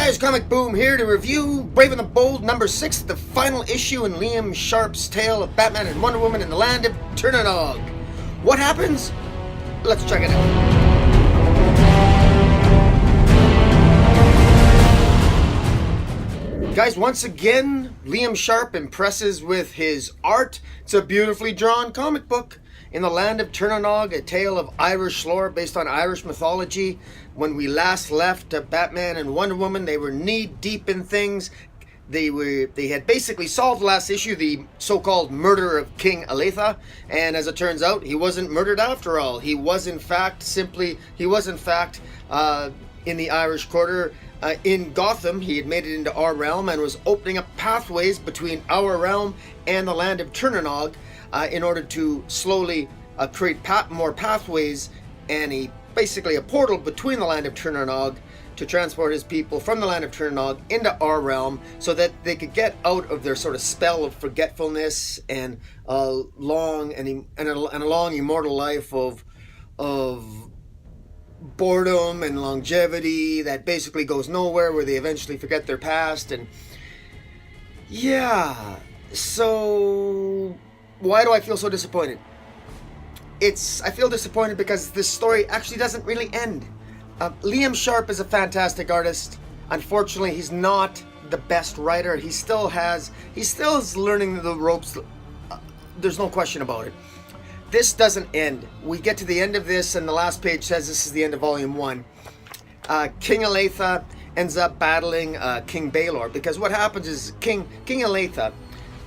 guys, Comic Boom here to review Brave and the Bold #6, the final issue in Liam Sharp's tale of Batman and Wonder Woman in the land of Turnanog. What happens? Let's check it out. Guys, once again, Liam Sharp impresses with his art. It's a beautifully drawn comic book. In the land of Turnanog, a tale of Irish lore based on Irish mythology. When we last left Batman and Wonder Woman, they were knee-deep in things. They had basically solved last issue the so-called murder of King Aletha, and as it turns out, he wasn't murdered after all. He was in fact in the Irish Quarter in Gotham. He had made it into our realm and was opening up pathways between our realm and the land of Turnanog in order to slowly create more pathways and basically a portal between the land of Turnanog to transport his people from the land of Turnanog into our realm so that they could get out of their sort of spell of forgetfulness and a long immortal life of boredom and longevity that basically goes nowhere, where they eventually forget their past. And yeah, so why do I feel so disappointed? I feel disappointed because this story actually doesn't really end. Liam Sharp is a fantastic artist. Unfortunately, he's not the best writer. He still is learning the ropes. There's no question about it. This doesn't end. We get to the end of this, and the last page says this is the end of Volume 1. King Aletha ends up battling King Balor, because what happens is King Aletha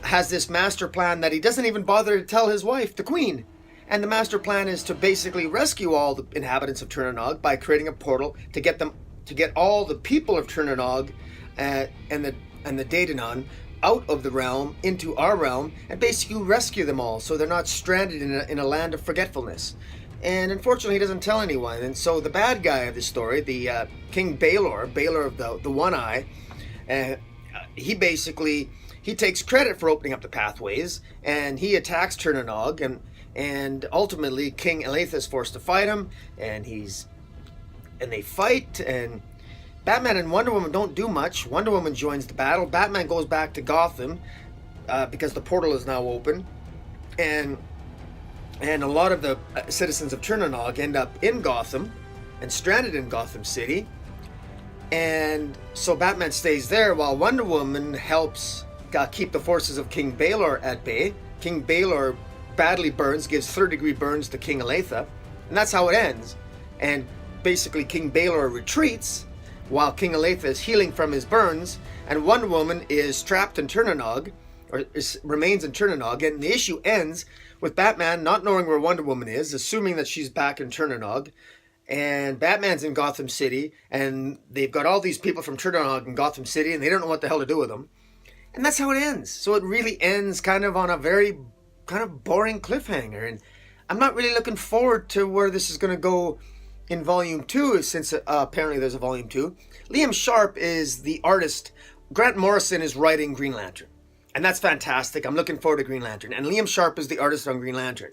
has this master plan that he doesn't even bother to tell his wife, the Queen. And the master plan is to basically rescue all the inhabitants of Turnanog by creating a portal to get all the people of Turnanog and the Daedanon out of the realm into our realm, and basically rescue them all so they're not stranded in a land of forgetfulness. And unfortunately, he doesn't tell anyone. And so the bad guy of the story, the King Balor of the One Eye, he takes credit for opening up the pathways, and he attacks Turnanog, and ultimately King Aletha is forced to fight him, and they fight, and Batman and Wonder Woman don't do much. Wonder Woman joins the battle. Batman goes back to Gotham because the portal is now open, and a lot of the citizens of Turnanog end up in Gotham and stranded in Gotham City. And so Batman stays there while Wonder Woman helps keep the forces of King Balor at bay. King Balor badly gives third-degree burns to King Aletha, and that's how it ends. And basically King Balor retreats while King Aletha is healing from his burns, and Wonder Woman is trapped in Turnanog, remains in Turnanog, and the issue ends with Batman not knowing where Wonder Woman is, assuming that she's back in Turnanog, and Batman's in Gotham City, and they've got all these people from Turnanog in Gotham City, and they don't know what the hell to do with them. And that's how it ends. So it really ends kind of on a very kind of boring cliffhanger, and I'm not really looking forward to where this is going to go in Volume 2, since apparently there's a Volume 2. Liam Sharp is the artist. Grant Morrison is writing Green Lantern, and that's fantastic. I'm looking forward to Green Lantern, and Liam Sharp is the artist on Green Lantern.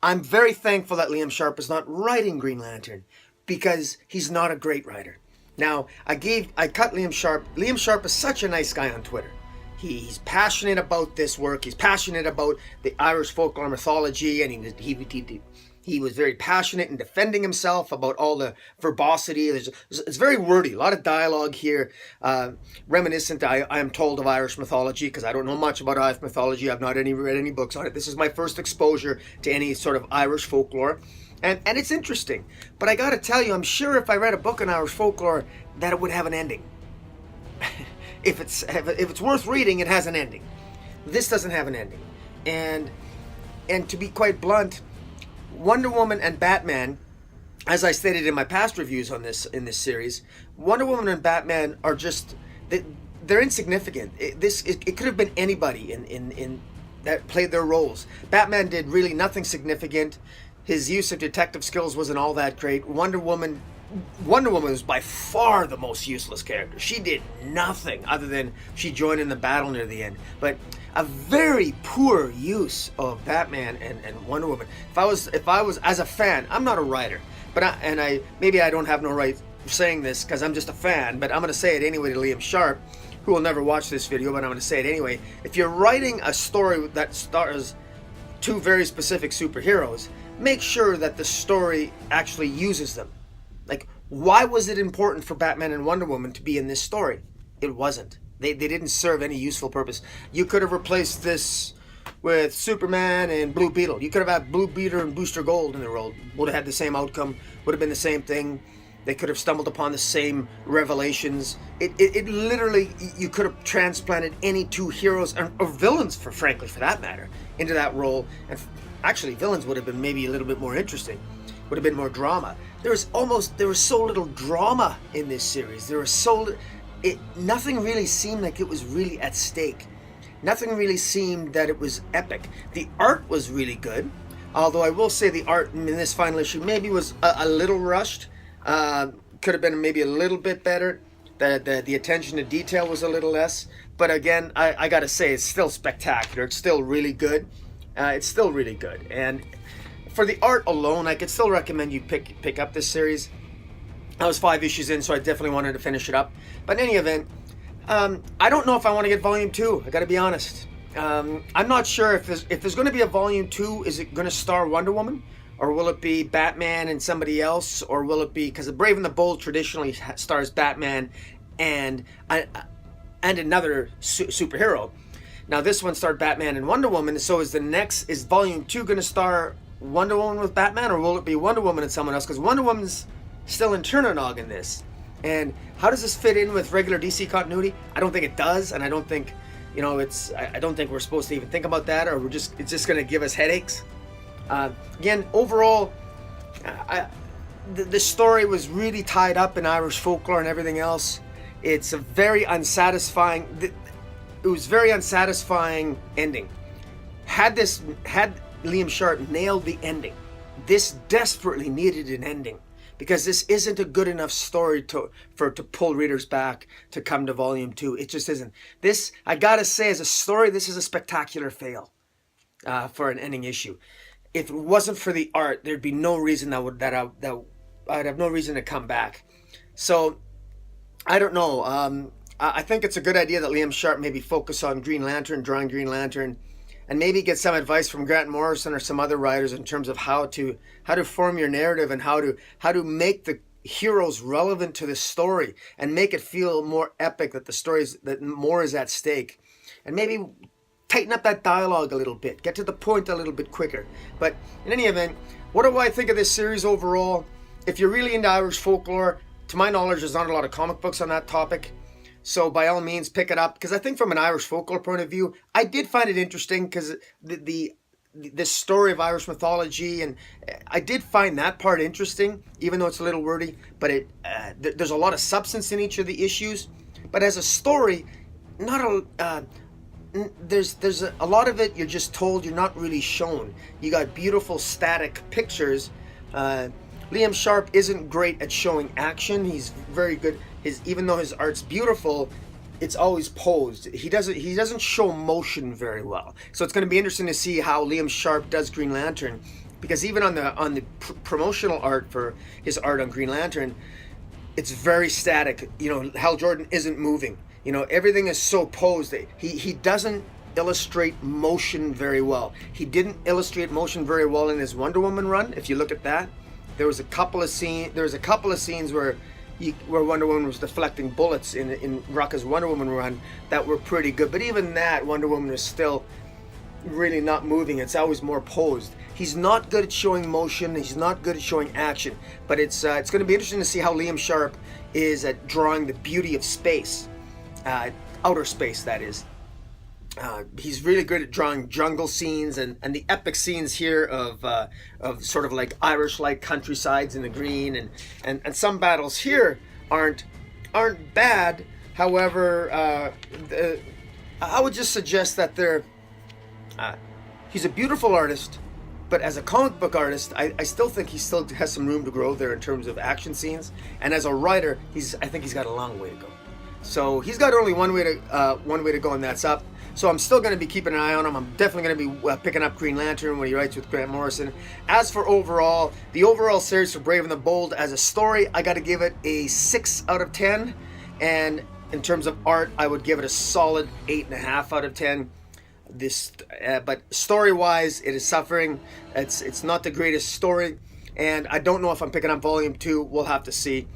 I'm very thankful that Liam Sharp is not writing Green Lantern, because he's not a great writer. Now, I cut Liam Sharp. Liam Sharp is such a nice guy on Twitter. He's passionate about this work. He's passionate about the Irish folklore mythology, and he was very passionate in defending himself about all the verbosity. It's very wordy, a lot of dialogue here, reminiscent, I am told, of Irish mythology, because I don't know much about Irish mythology. I've not read any books on it. This is my first exposure to any sort of Irish folklore, and it's interesting. But I got to tell you, I'm sure if I read a book on Irish folklore, that it would have an ending. If it's worth reading, it has an ending. This doesn't have an ending, and to be quite blunt, Wonder Woman and Batman, as I stated in my past reviews in this series, Wonder Woman and Batman are just they're insignificant. It could have been anybody in that played their roles. Batman did really nothing significant. His use of detective skills wasn't all that great. Wonder Woman was by far the most useless character. She did nothing other than she joined in the battle near the end. But a very poor use of Batman and Wonder Woman. If I was as a fan, I'm not a writer, but maybe I don't have no right saying this because I'm just a fan, but I'm going to say it anyway to Liam Sharp, who will never watch this video, but I'm going to say it anyway. If you're writing a story that stars two very specific superheroes, make sure that the story actually uses them. Like, why was it important for Batman and Wonder Woman to be in this story? It wasn't. They didn't serve any useful purpose. You could have replaced this with Superman and Blue Beetle. You could have had Blue Beetle and Booster Gold in the role. Would have had the same outcome. Would have been the same thing. They could have stumbled upon the same revelations. It literally, you could have transplanted any two heroes, or villains, frankly, for that matter, into that role. And actually, villains would have been maybe a little bit more interesting. Would have been more drama. There was so little drama in this series. Nothing really seemed like it was really at stake. Nothing really seemed that it was epic. The art was really good, although I will say the art in this final issue maybe was a little rushed. Could have been maybe a little bit better. The attention to detail was a little less. But again, I gotta say, it's still spectacular. It's still really good. It's still really good. And for the art alone, I could still recommend you pick up this series. I was 5 issues in, so I definitely wanted to finish it up. But in any event, I don't know if I want to get Volume 2. I got to be honest. I'm not sure if there's going to be a Volume 2. Is it going to star Wonder Woman? Or will it be Batman and somebody else? Or will it be... Because The Brave and the Bold traditionally stars Batman and another superhero. Now this one starred Batman and Wonder Woman. So is Volume 2 going to star Wonder Woman with Batman? Or will it be Wonder Woman and someone else? Because Wonder Woman's still in Turnernog in this. And how does this fit in with regular DC continuity? I don't think it does, and I don't think, I don't think we're supposed to even think about that, or it's just going to give us headaches. Again, overall, the story was really tied up in Irish folklore and everything else. It was very unsatisfying ending. Had Liam Sharp nailed the ending, this desperately needed an ending. Because this isn't a good enough story to pull readers back to come to Volume 2. It just isn't. This, I gotta say, as a story, this is a spectacular fail for an ending issue. If it wasn't for the art, there'd be no reason I'd have no reason to come back. So, I don't know. I think it's a good idea that Liam Sharp maybe focus on Green Lantern, drawing Green Lantern, and maybe get some advice from Grant Morrison or some other writers in terms of how to form your narrative and how to make the heroes relevant to the story and make it feel more epic, that more is at stake, and maybe tighten up that dialogue a little bit, get to the point a little bit quicker. But in any event, what do I think of this series overall? If you're really into Irish folklore, to my knowledge, there's not a lot of comic books on that topic. So by all means, pick it up. Because I think from an Irish folklore point of view, I did find it interesting because the story of Irish mythology, and I did find that part interesting, even though it's a little wordy. But there's a lot of substance in each of the issues. But as a story, there's a lot of it you're just told, you're not really shown. You got beautiful static pictures. Liam Sharp isn't great at showing action. He's very good. Even though his art's beautiful, it's always posed. He doesn't show motion very well. So it's going to be interesting to see how Liam Sharp does Green Lantern, because even on the promotional art for his art on Green Lantern, it's very static. Hal Jordan isn't moving. Everything is so posed that he doesn't illustrate motion very well. He didn't illustrate motion very well in his Wonder Woman run. If you look at that, there was a couple of scenes where Wonder Woman was deflecting bullets in Rucka's Wonder Woman run that were pretty good. But even that, Wonder Woman is still really not moving. It's always more posed. He's not good at showing motion. He's not good at showing action. But it's going to be interesting to see how Liam Sharp is at drawing the beauty of space, outer space, that is. He's really good at drawing jungle scenes and the epic scenes here of sort of like Irish-like countrysides in the green, and some battles here aren't bad. However, I would just suggest that he's a beautiful artist, but as a comic book artist, I still think he still has some room to grow there in terms of action scenes. And as a writer, I think he's got a long way to go. So he's got only one way to go, and that's up. So I'm still going to be keeping an eye on him. I'm definitely going to be picking up Green Lantern when he writes with Grant Morrison. As for the overall series for Brave and the Bold as a story, I got to give it a 6 out of 10. And in terms of art, I would give it a solid 8.5 out of 10. But story-wise, it is suffering. It's not the greatest story, and I don't know if I'm picking up Volume 2. We'll have to see.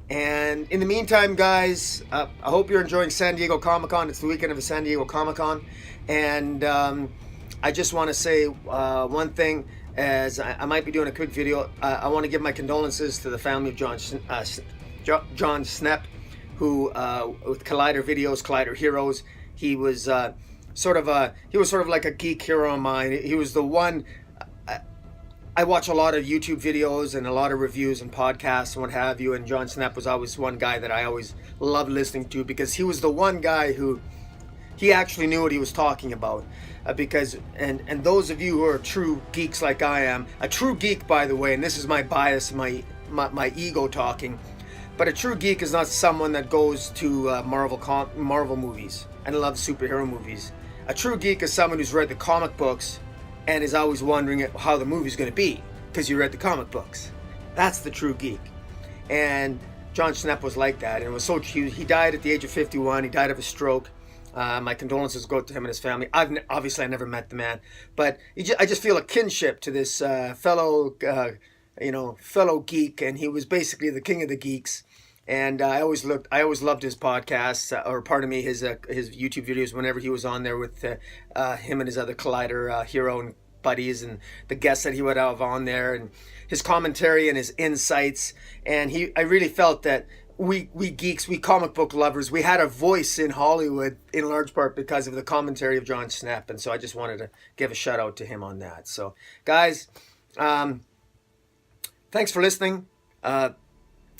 And in the meantime, guys, I hope you're enjoying San Diego Comic-Con. It's the weekend of the San Diego Comic-Con, and I just want to say one thing. As I might be doing a quick video, I want to give my condolences to the family of John Schnepp, who with Collider Videos, Collider Heroes, he was sort of like a geek hero of mine. He was the one. I watch a lot of YouTube videos and a lot of reviews and podcasts and what have you, and John Schnepp was always one guy that I always loved listening to, because he was the one guy who he actually knew what he was talking about. Because those of you who are true geeks like I am, a true geek, by the way, and this is my bias, my ego talking, but a true geek is not someone that goes to Marvel movies and loves superhero movies. A true geek is someone who's read the comic books and is always wondering how the movie's going to be because you read the comic books. That's the true geek. And John Schnepp was like that, and it was so true. He died at the age of 51. He died of a stroke. My condolences go to him and his family. I never met the man, but I just feel a kinship to this fellow geek, and he was basically the king of the geeks. And I always loved his podcasts, or pardon me, his YouTube videos whenever he was on there with him and his other Collider hero and buddies, and the guests that he would have on there, and his commentary and his insights. And I really felt that we geeks, we comic book lovers, we had a voice in Hollywood in large part because of the commentary of John Schnepp. And so I just wanted to give a shout out to him on that. So guys, thanks for listening.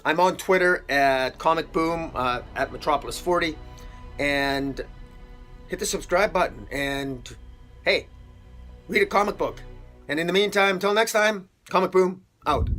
I'm on Twitter at Comic Boom, at Metropolis40, and hit the subscribe button, and hey, read a comic book. And in the meantime, until next time, Comic Boom out.